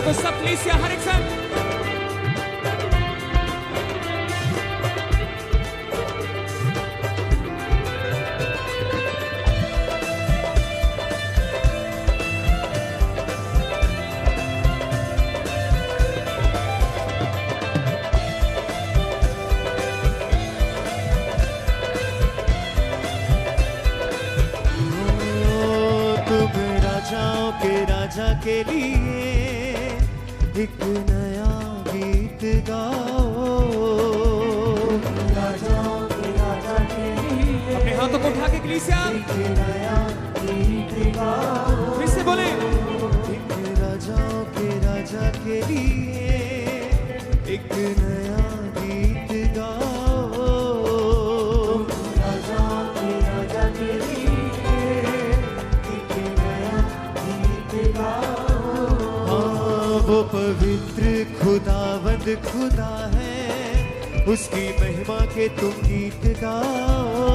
को सब कलीसिया हर एक संग के लिए एक नया गीत गाओ। राजाओं के राजा के लिए अपने हाथों को उठा के कलीसिया एक नया गीत गाओ। फिर से बोले एक राजाओं के राजा के लिए एक नया गीत गाओ। राजाओं के राजा के लिए वो पवित्र खुदावंद खुदा है, उसकी महिमा के तुम गीत गाओ।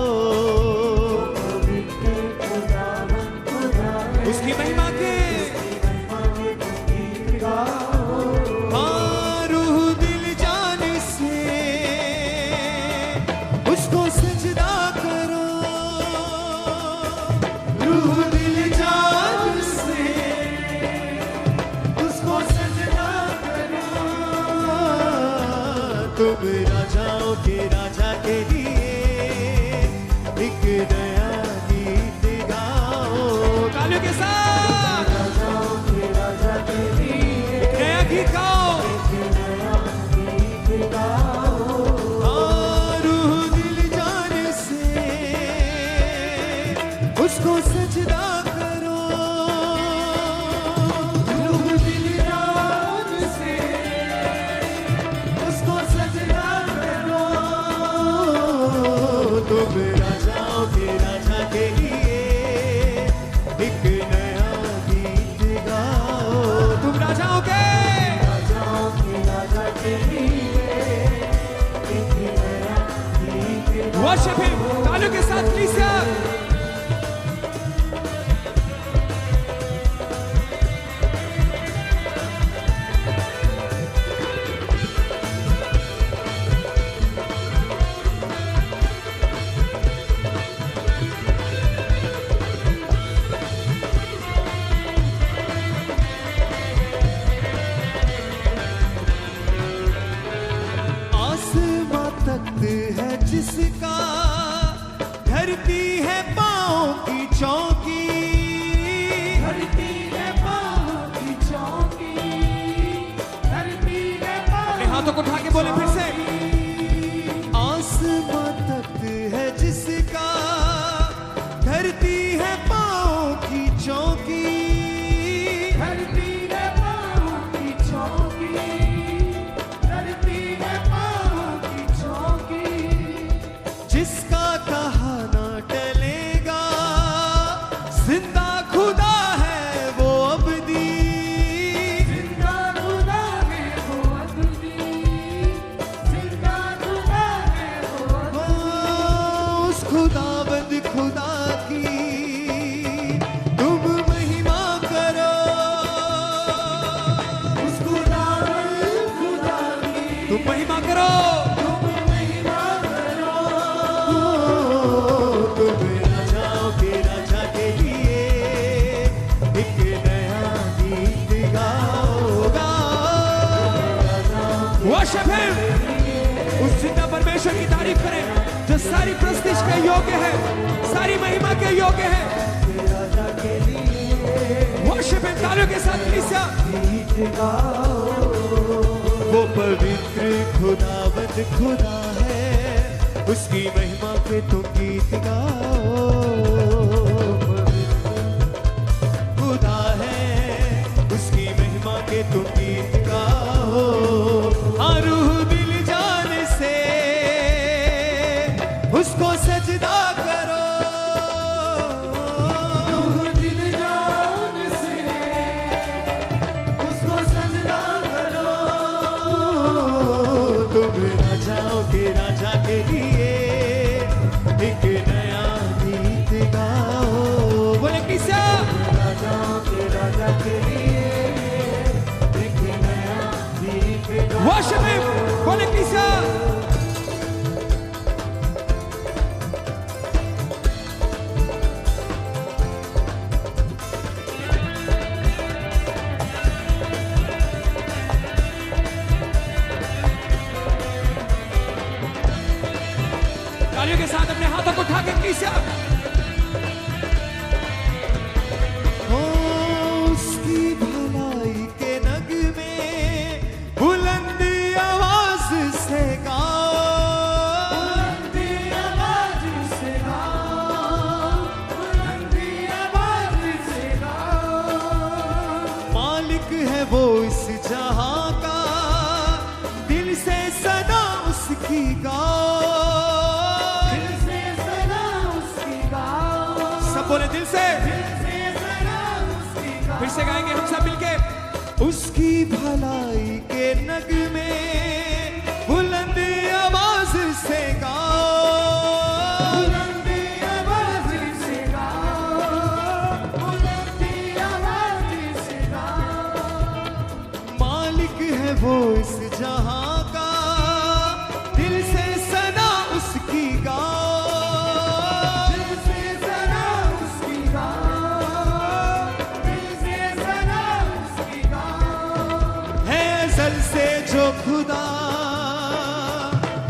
पवित्र खुदावंद खुदा है, उसकी महिमा के तुम गीत गाओ। हाँ, रूह दिल जान से उसको सजदा करो। रूह दिल जान से तुम राजाओं के राजा के लिए एक नया गीत गाओ। तालियों के साथ राजाओं के राजा के लिए नया गीत गाओ। एक नया गीत गाओ। हाँ, रूह दिल जान से उसको सजदा करो। रूह दिल जान से उसको सजदा करो। तुम राजाओं के राजा के लिए एक नया गीत गाओ। तुम राजाओं के राजा के लिए एक नया गीत गाओ। वर्शिप हिम तालियों के साथ कलीसिया है जिसका, धरती है पाँव की चौकी। धरती है पाँव की चौकी। धरती है पाँव। अपने हाथों को उठा के बोले फिर से आसमां तख्त है जिसका, धरती है पाँव की चौकी। धरती है पाँव की चौकी। धरती है पाँव की चौकी। जिसका कहा ना टलेगा, जिंदा खुदा है वो अबदी। जिंदा खुदा है वो अबदी। जिंदा खुदा है वो अबदी। उस खुदाबंद खुदा की तुम महिमा करो। उस खुदाबंद खुदा की तुम महिमा करो। वर्शिप हिम, उस जिंदा परमेश्वर की तारीफ करें जो सारी प्रस्तिश के योग्य है, सारी महिमा के योग्य है। वर्शिप हिम तालियों के साथ कलीसिया वो पवित्र खुदावंद खुदा है, उसकी महिमा पे तुम गीत गाओ। खुदा है, उसकी महिमा के तुम गीत गाओ। हाँ, रूह दिल जान से उसको सजदा करो। रूह दिल जान से उसको सजदा करो। तुम राजाओं के राजा के लिए एक नया गीत गाओ। बोले किसा राजाओं के राजा के लिए एक worship him. बोले किसा तालियों के साथ अपने हाथों को उठा के किसा उसकी भलाई के नगमे बुलंदी आवाज से गाओ, बुलंदी आवाज से गाओ, बुलंदी आवाज से गाओ। मालिक है वो इस जहां का, दिल से सदा उसकी गाओ, दिल से सदा उसकी गाओ। सब बोले दिल से फिर से गाएंगे हम सब मिलके उसकी भलाई के नगमे बुलंदी आवाज से गाओ, बुलंदी आवाज से गाओ, बुलंदी आवाज से गाओ। मालिक है वो इस जहां का, दिल से सदा उसकी गाओ, दिल से सदा उसकी गाओ, दिल से सदा उसकी गाओ। है अज़ल से जो खुदा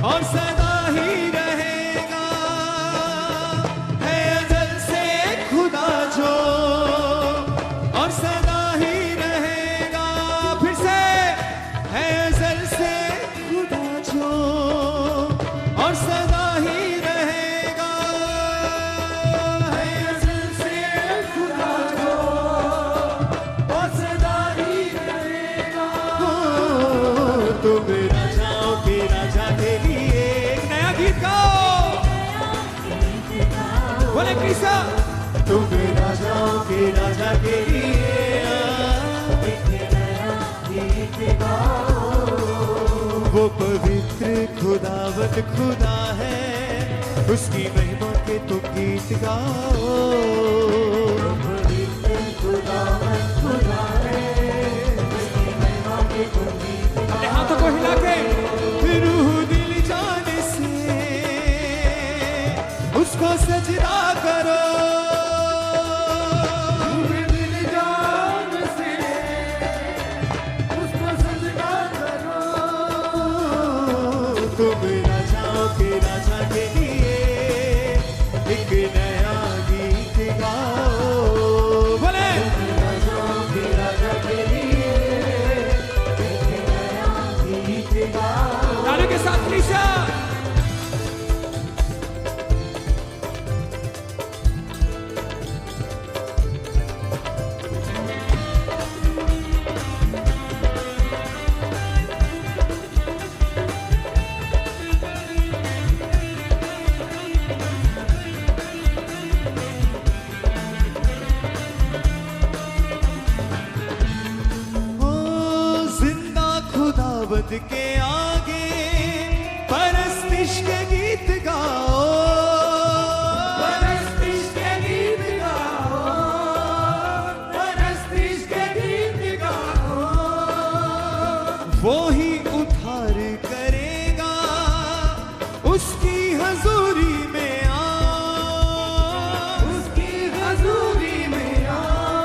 और सदा ही रहेगा, है अज़ल से खुदा जो और सदा ही रहेगा। फिर से है अज़ल से खुदा जो और सदा ही रहेगा, है अज़ल से खुदा जो और सदा ही रहेगा। तुम राजाओं के राजा के लिए एक नया गीत गाओ बोले किसा तुम राजाओं के राजा के लिए एक नया गीत गाओ। वो पवित्र खुदावत खुदा है, उसकी महिमा के तुम गीत गाओ। पवित्र खुदावत खुदा है, उसकी महिमा के तुम गीत अपने हाथों को हिला के रूह दिल जान से उसको सजदा करो, रूह दिल जान से उसको सजदा करो। तुम राजाओं के राजा के लिए एक नया गीत गाओ, बोले राजाओं के राजा के लिए एक नया गीत गाओ। तालियों के साथ किसा ओ जिंदा खुदावंद के आगे परस्तिश के गीत गाओ, परस्तिश के गीत गाओ, परस्तिश के गीत गाओ। वो ही उद्धार करेगा, उसकी हजूरी में आओ, उसकी हजूरी में आओ,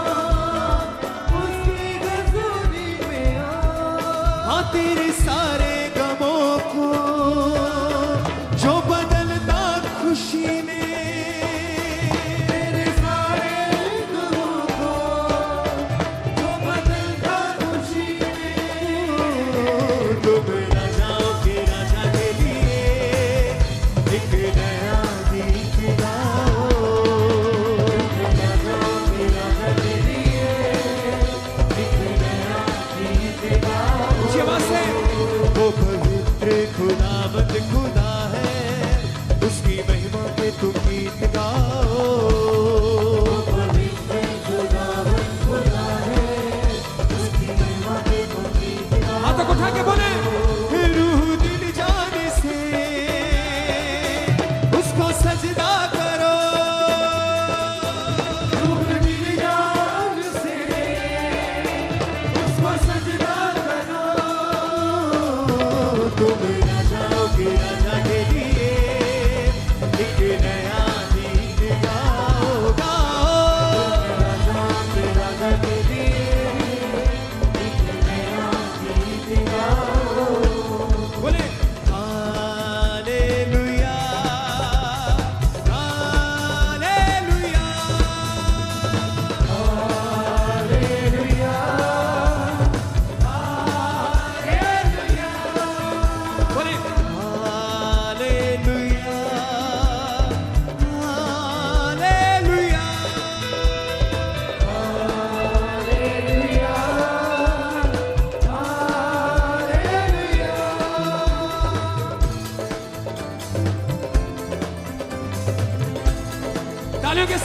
उसकी हजूरी में आओ। हाँ तेरे सारे गमों को जो बदलता खुशी में, तेरे सारे गमों को जो बदलता खुशी में।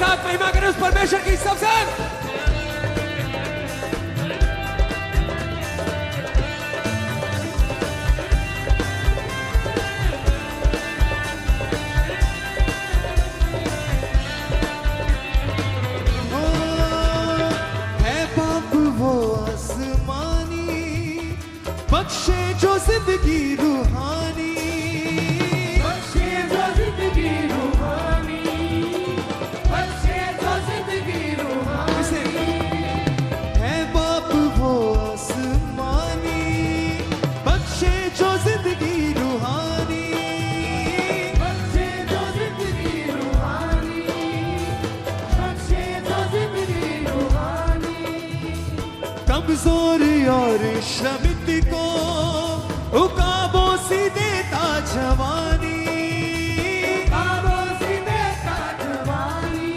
साथ महिमा करें उस परमेश्वर की सबसे। बख्शे जो जिंदगी रूहानी, बख्शे जो जिंदगी रूहानी, बख्शे जो जिंदगी रूहानी। है बाप वो आसमानी, बख्शे जो जिंदगी रूहानी, बख्शे जो जिंदगी रूहानी, बख्शे जो जिंदगी रूहानी। कमजोर और श्रमित को उकाबों से देता जवानी, उकाबों से देता जवानी,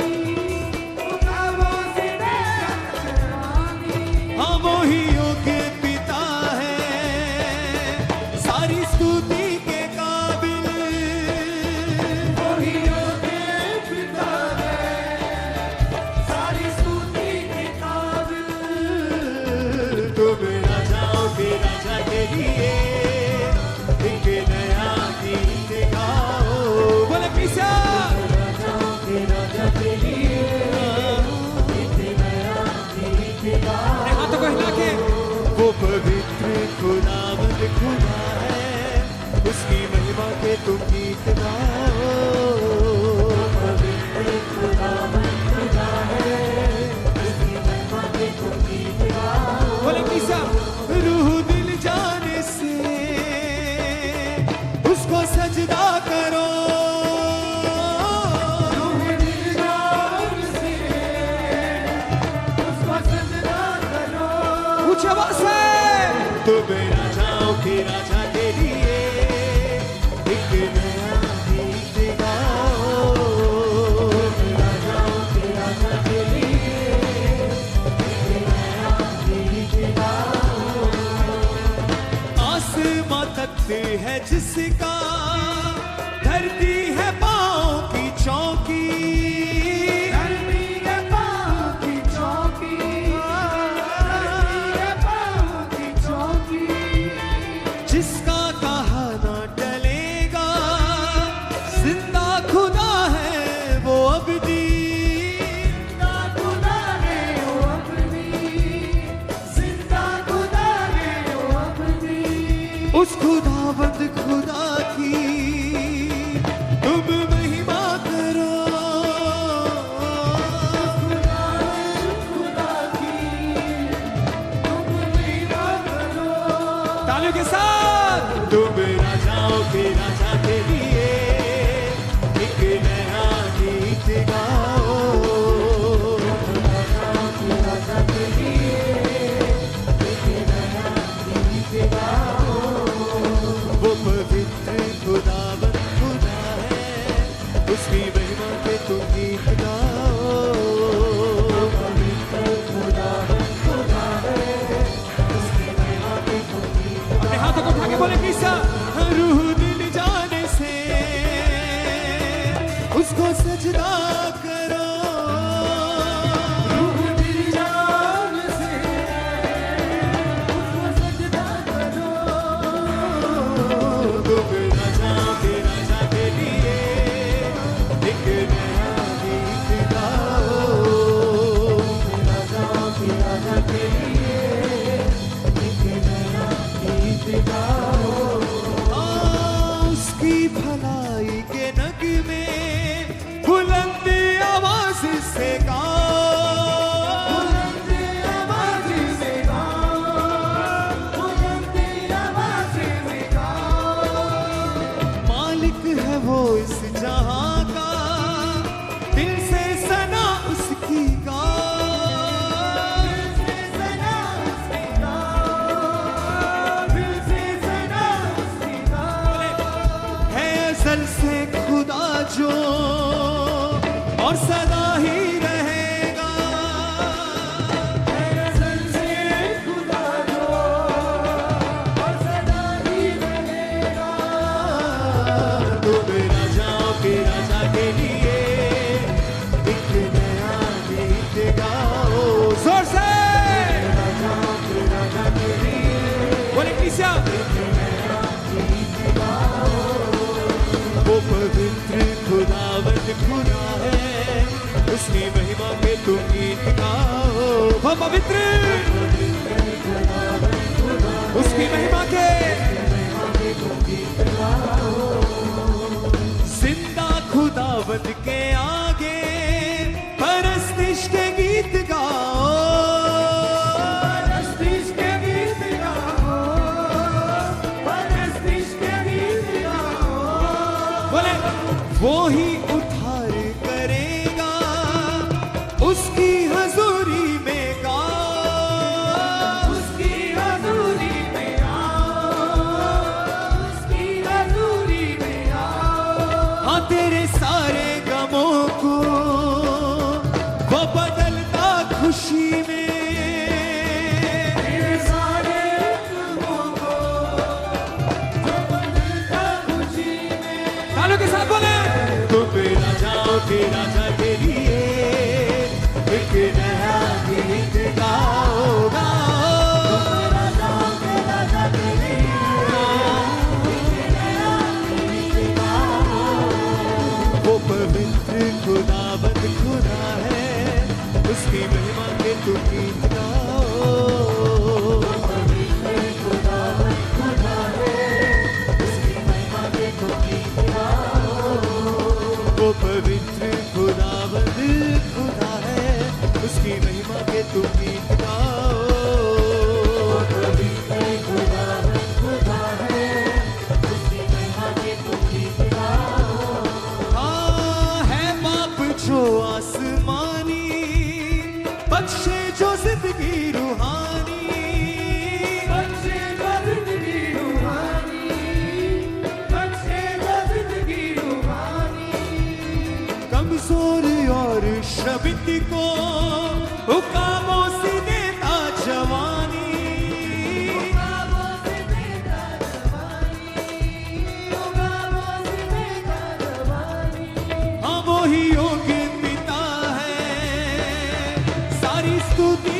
उकाबों से देता जवानी। हाँ वही योग्य पिता है सारी स्तुति के काबिल, वही योग्य पिता है सारी स्तुति के काबिल। तुम राजाओं के राजा के लिए एक नया गीत गाओ। बोले पीसा राजाओं के राजा के लिए एक नया गीत गाओ। अपने हाथों को हिला के वो पवित्र खुदावंद खुदा है, उसकी महिमा के तुम गीत गाओ। पवित्र खुदावंद खुदा है, उसकी महिमा के तुम गीत गाओ। बोले पीसा रूह दिल जाने से उसको सजदा करो, रूह दिल जान से उसको सजदा करो। ऊंची आवाज से तुम राजाओं के राजा के लिए एक नया गीत गाओ। राजाओं के राजा के लिए एक नया गीत गाओ। आसमां तख्त है जिसका, धरती है पाँव की चौकी, धरती के पाँव की चौकी, धरती के पाँव की चौकी। जिसका कहा ना टलेगा, जिंदा खुदा है वो अबदी, जिंदा खुदा है वो अपनी, जिंदा खुदा है वो अपनी। उस खुदावंद खुदा की तुम महिमा करो। खुदा की तुम महिमा करो। तालियों के साथ तुम राजाओं के राजा के लिए एक नया गीत गाओ। राजाओं के राजा के लिए एक नया गीत गाओ। वो पवित्र खुदावंद खुदा है, उसकी महिमा के तुम गीत गाओ। पवित्र खुदावंद खुदा है, उसकी महिमा के तुम गीत गाओ। अपने हाथों को उठा के बोले पीसा रूह दिल जाने से उसको सजदा करो। रूह दिल जान से उसको सजदा करो। तुम राजाओं के राजा के लिए एक नया गीत गाओ। राजाओं के राजा के लिए एक नया गीत गाओ। उसकी भलाई के नगमे बुलंद आवाज से गाओ। बुलंद आवाज से गाओ, बुलंद आवाज से गाओ। मालिक है वो इस जहां का, दिल से सना उसकी गाओ। दिल से सना उसकी गाओ, दिल से सना उसकी गाओ। है असल से खुदा जो और सदा ही रहेगा। असल से खुदा जो और सदा ही रहेगा। तुम राजाओं के राजा के लिए एक पवित्र उसकी महिमा के जिंदा खुदावंद के आगे परस्तिश के गीत गाओ, परस्तिश के गीत गाओ, परस्तिश के गीत गाओ। बोले वो ही उद्धार करेगा उसकी हजूरी में गाओ, उसकी हजूरी में आओ, उसकी हजूरी में आओ। हाँ तेरे सारे गमों को वो बदलता खुशी में, तेरे सारे गमों को जो बदलता खुशी में। तालों के साथ बोले तुम राजाओं के राजा के लिए एक नया गीत गाओ, गाओ। राजाओं के राजा के लिए एक नया गीत गाओ। वो पवित्र खुदावंद खुदा है, उसकी महिमा के तुम गीत गाओ। पवित्र खुदावंद खुदा है, उसकी महिमा के तुम गीत गाओ। वो पवित्र खुदावंद खुदा है, उसकी महिमा के तुम गीत गाओ। पवित्र खुदावंद खुदा है, उसकी महिमा के तुम गीत गाओ। हाँ है बाप जो आसमानी, बख्शे जो जिंदगी रूहानी, बख्शे जो जिंदगी रूहानी, बख्शे जो जिंदगी रूहानी। कमजोर और शबित को हुक्मों से देता जवानी, उगामों से देता जवानी, उगामों से देता जवानी। हाँ वो ही योग्य पिता है, सारी स्तुति